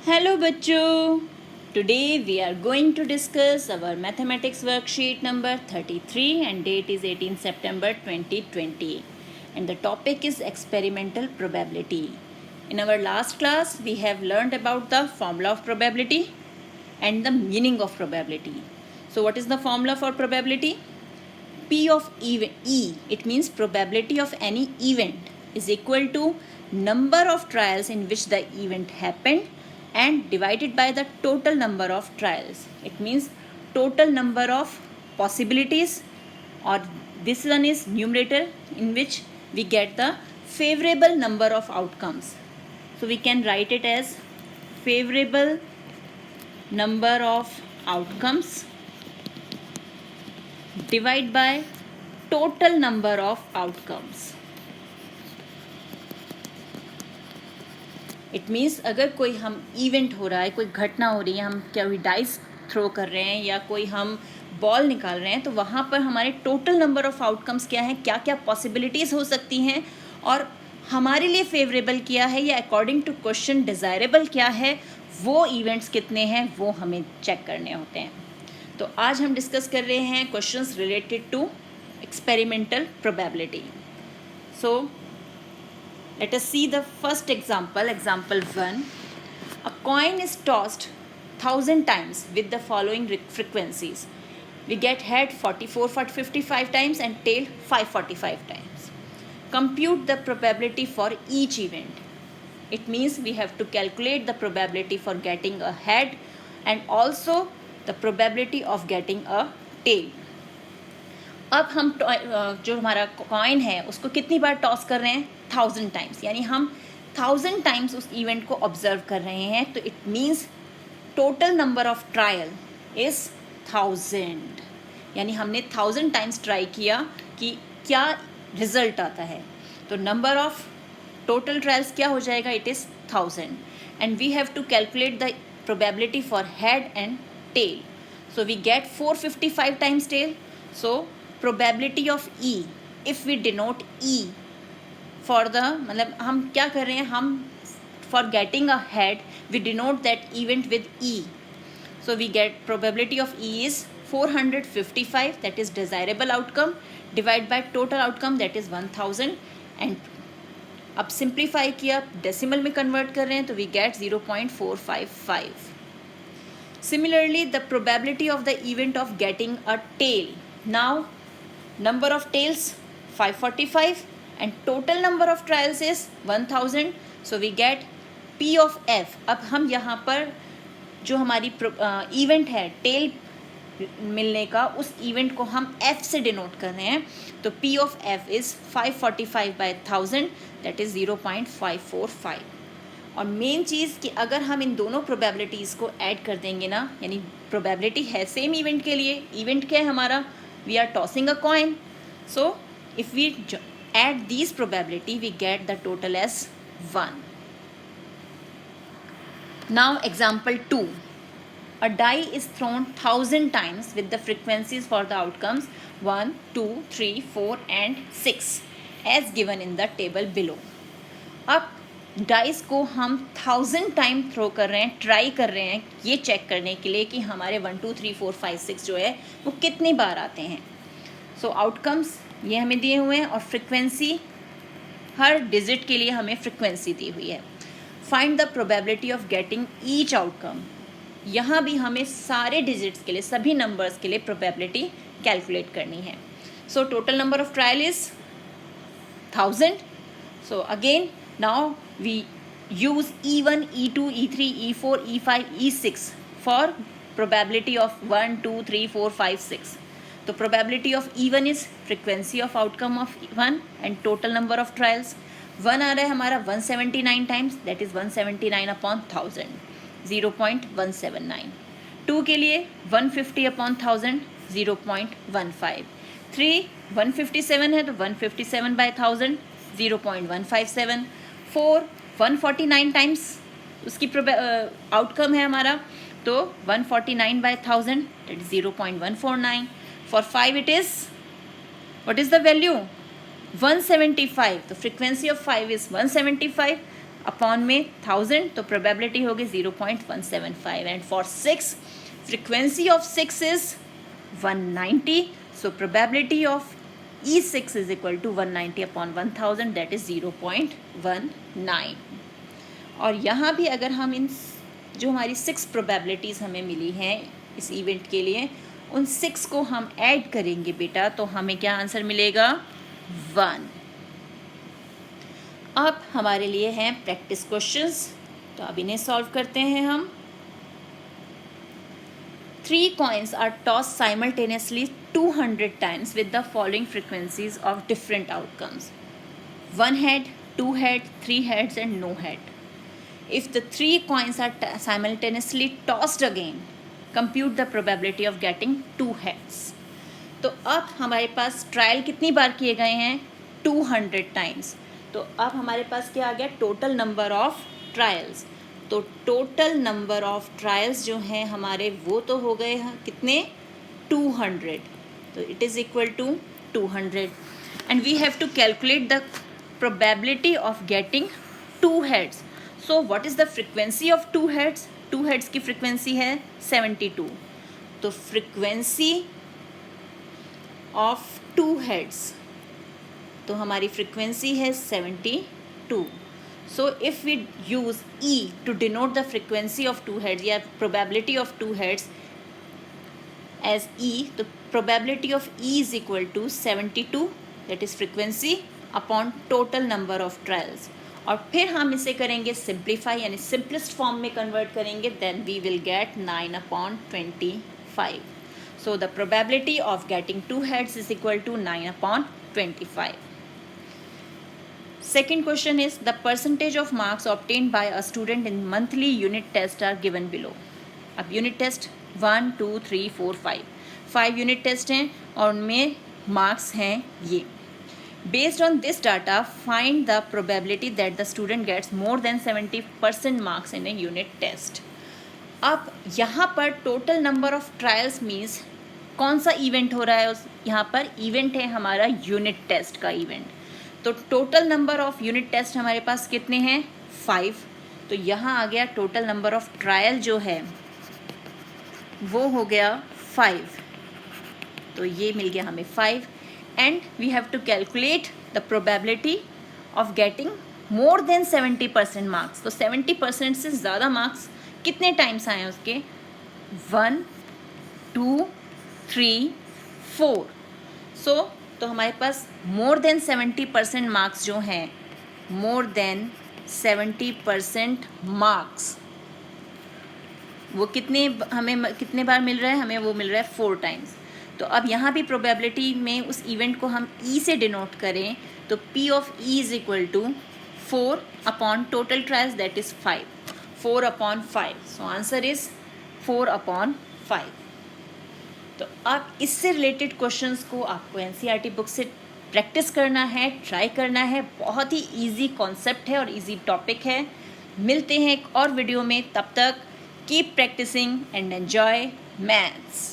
Hello बच्चों, today we are going to discuss our mathematics worksheet number 33 and date is 18 September 2020 and the topic is experimental probability. In our last class we have learned about the formula of probability and the meaning of probability. So what is the formula for probability? P of E, it means probability of any event is equal to number of trials in which the event happened and divided by the total number of trials. It means total number of possibilities, or this one is numerator in which we get the favorable number of outcomes. So we can write it as favorable number of outcomes divide by total number of outcomes. It means अगर कोई हम event हो रहा है, कोई घटना हो रही है, हम क्या डाइस थ्रो कर रहे हैं या कोई हम बॉल निकाल रहे हैं, तो वहाँ पर हमारे टोटल नंबर ऑफ आउटकम्स क्या हैं, क्या क्या पॉसिबिलिटीज़ हो सकती हैं और हमारे लिए फेवरेबल क्या है या अकॉर्डिंग टू क्वेश्चन डिज़ायरेबल क्या है, वो इवेंट्स कितने हैं वो हमें चेक करने होते हैं. तो आज हम डिस्कस कर रहे हैं questions related to experimental probability. So let us see the first example, example 1. A coin is tossed 1000 times with the following frequencies. We get head 44 for 55 times and tail 545 times. Compute the probability for each event. It means we have to calculate the probability for getting a head and also the probability of getting a tail. अब हम जो हमारा coin है उसको कितनी बार toss कर रहे हैं, 1000 टाइम्स, यानी हम 1000 टाइम्स उस इवेंट को ऑब्जर्व कर रहे हैं. तो it means total number of trial is 1000, यानी हमने 1000 टाइम्स ट्राई किया कि क्या रिजल्ट आता है. तो नंबर ऑफ टोटल ट्रायल्स क्या हो जाएगा, it is 1000 and we have to calculate the probability for head and tail. So we get 455 times tail. So probability of E, if we denote E for the, मतलब हम क्या कर रहे हैं, हम for getting a head we denote that event with E. So we get probability of E is 455, that is desirable outcome, divide by total outcome that is 1000 and अब simplify किया, decimal में convert कर रहे हैं तो we get 0.455. Similarly the probability of the event of getting a tail. Now number of tails 545 and total number of trials is 1000. So we get P of F. अब हम यहाँ पर जो हमारी इवेंट है टेल मिलने का, उस इवेंट को हम F से डिनोट कर रहे हैं. तो P of F is 545 by 1000, that is 0.545. और मेन चीज़ कि अगर हम इन दोनों प्रोबेबिलिटीज़ को ऐड कर देंगे ना, यानी प्रोबेबिलिटी है सेम इवेंट के लिए, इवेंट क्या है हमारा, we are tossing a coin. So if we add these probability we get the total as 1. Now example 2. A die is thrown 1000 times with the frequencies for the outcomes 1, 2, 3, 4 and 6 as given in the table below. अब dice को हम 1000 time throw कर रहे हैं, try कर रहे हैं ये चेक करने के लिए कि हमारे 1, 2, 3, 4, 5, 6 जो है वो कितनी बार आते हैं. सो आउटकम्स ये हमें दिए हुए हैं और फ्रिक्वेंसी, हर डिजिट के लिए हमें फ्रिक्वेंसी दी हुई है. Find the probability of getting each outcome. यहाँ भी हमें सारे डिजिट्स के लिए, सभी नंबर्स के लिए प्रोबेबिलिटी कैलकुलेट करनी है. So total number of trial is 1000. So again now we use E1, E2, E3, E4, E5, E6 for probability of 1, 2, 3, 4, 5, 6. So probability of E1 is frequency of outcome of 1 and total number of trials. 1 आ रहा है हमारा 179 times, that is 179 upon 1000, 0.179. 2 के लिए 150 upon 1000, 0.15. 3 157 है तो 157 by 1000, 0.157. 4 149 times उसकी outcome है हमारा, तो 149 by 1000, that is 0.149. For 5 it is, what is the value, 175. The frequency of 5 is 175. Upon में 1000 तो प्रोबेबिलिटी होगी 0.175 and for 6 frequency of 6 is 190 so probability of E6 is equal to 190 upon 1000 that is 0.19। और यहाँ भी अगर हम इन जो हमारी 6 प्रोबेबिलिटीज़ हमें मिली हैं इस इवेंट के लिए उन 6 को हम ऐड करेंगे बेटा तो हमें क्या आंसर मिलेगा 1। अब हमारे लिए हैं प्रैक्टिस क्वेश्चंस तो अब इन्हें सॉल्व करते हैं हम। 3 coins are tossed simultaneously 200 times with the following frequencies of different outcomes: 1 head, 2 head, 3 heads and no head. If the 3 coins are simultaneously tossed again, compute the probability of getting 2 heads. तो अब हमारे पास trial कितनी बार किए गए हैं 200 times. तो अब हमारे पास क्या आ गया टोटल नंबर ऑफ ट्रायल्स। तो टोटल नंबर ऑफ ट्रायल्स जो हैं हमारे वो तो हो गए हैं कितने 200 तो it is equal to 200 and we have to calculate the probability of getting 2 heads. So what is the frequency of 2 heads? 2 heads की फ्रिक्वेंसी है 72 तो फ्रिक्वेंसी ऑफ 2 heads तो हमारी फ्रिक्वेंसी है 72। So if we use E to denote the frequency of 2 heads या probability of 2 heads as E तो probability of E is equal to 72 that is frequency upon total number of trials. और फिर हम इसे करेंगे simplify यानी simplest form में convert करेंगे then we will get 9/25। So the probability of getting 2 heads is equal to 9/25। Second question is the percentage of marks obtained by a student in monthly unit test are given below. अब unit test 1 2 3 4 5 unit test हैं और उनमें marks हैं ये। Based on this data, find the probability that the student gets more than 70% marks in a unit test. अब यहाँ पर total number of trials means कौन सा इवेंट हो रहा है यहाँ पर इवेंट है हमारा यूनिट टेस्ट का इवेंट। तो total number of unit test हमारे पास कितने हैं 5 तो यहाँ आ गया टोटल नंबर ऑफ ट्रायल जो है वो हो गया 5 तो ये मिल गया हमें 5 and we have to calculate the probability of getting more than 70% marks. तो 70% से ज़्यादा मार्क्स कितने टाइम्स आए उसके 1 2 3 4 सो तो हमारे पास मोर देन 70% मार्क्स जो हैं मोर देन 70% मार्क्स वो हमें कितने बार मिल रहा है हमें वो मिल रहा है 4 टाइम्स। तो अब यहाँ भी प्रोबेबिलिटी में उस इवेंट को हम E से डिनोट करें तो P of E is equal to 4 upon total trials that is 5 4/5 so answer is 4/5। तो अब इससे रिलेटेड क्वेश्चंस को आपको NCERT बुक से प्रैक्टिस करना है ट्राई करना है। बहुत ही इजी कॉन्सेप्ट है और इजी टॉपिक है। मिलते हैं एक और वीडियो में तब तक keep practising and enjoy maths.